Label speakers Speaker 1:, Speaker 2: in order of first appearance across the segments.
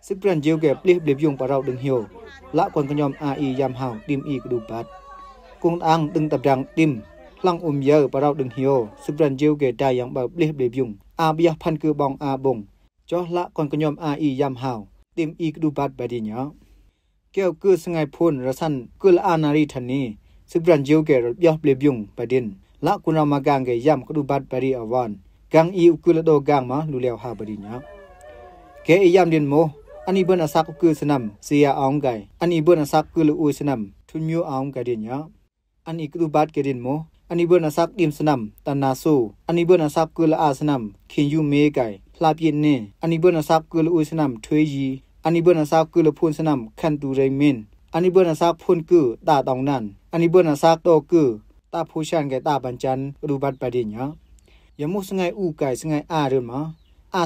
Speaker 1: สิเปลี่ยนเจียวแก่ปลิบยงปะเราดึงเหี่ยวละคนกยอมอียามหาวติมอีกดูปัดกงอังดึงตับดังติมลังเยอะปะเราดึงเหี่ยวสิเปลี่ยนเจียวแก่ได้อย่างแบบปลิบยงเบียพันคือบองบงจอละคนกยอมอียามหาวติมอีกดูปัดบดีเนาะเกี่ยวคือสงายพูนระสันกุลอานารีทันนี้สิเปลี่ยนเจียวแก่รถยอปลิบยงประเด็นละคุณเรามากางแก่ยามกดูปัดบดีอวันกังอีอุกุลโดกังมาลุเลียวหาบดีเนาะแก่ยามเดินโมอันนี้เบิ่นอาศักคือสนำเสียอองไก่อันนี้เบิ่นอาศักคือลุอุยสนำทุนยูอองไก่เดียะอันนี้กดูบัดเกดินโมอันนี้เบิ่นอาศักดิมสนำตันนาสูอันนี้เบิ่นอาศักคือละอาสนำคินยูเมไก่ลาเปียนเนอันนี้เบิ่นอาศักคือลุอุยสนำทวยยีอันนี้เบิ่นอาศักคือละพูนสนำคันตูไรมินอันนี้เบิ่นอาศักพูนคือตาตองนั่นอันนี้เบิ่นอาศักโตคือตาผู้ชันไก่ตาบัญจันกดูบัดไปเดียะยมุสงายอูไก่สงายเดินมา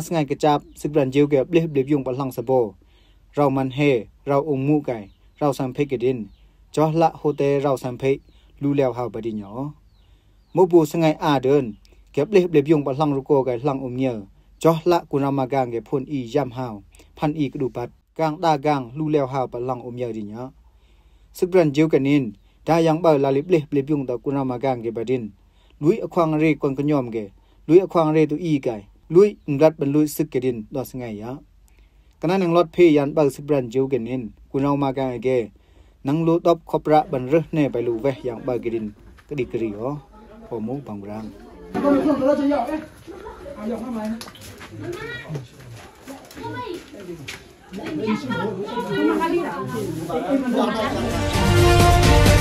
Speaker 1: สงายกระจับสิบรันเจียวแก่เบลยงปะลังสะโบเรามันเฮเราองมูไก่เราสัมเพกดินจอละโฮเตเราสัมเพลูแล้วหาบดิญอมบูสงายเดินเก็บเล็บยงปะลังรุโกไก่ลังอมเยจอละกุนามากางแก่พนอีย่ำหาวพันอีกดูปัดกางตากางลูแล้วหาปะลังอมเยดิญอสิบรันเจียวกันนินได้ยังเบาลาลิบเล็บยงตะกุนามากางแก่บดินลุยอควางเรกวนกญอมแก่ลุยอควางเรตุอีไก่ลุยรัดบรรลุสึกกดินดอสงายะกนั้นนังรถเพยันเบาสิบรันเจียวกันนินกุนเอามากางแก่นังลูตบขบระบันรึเนไปลูเวอย่างบากดินกดิกรีอ๋อโอมูบังรัง
Speaker 2: Mama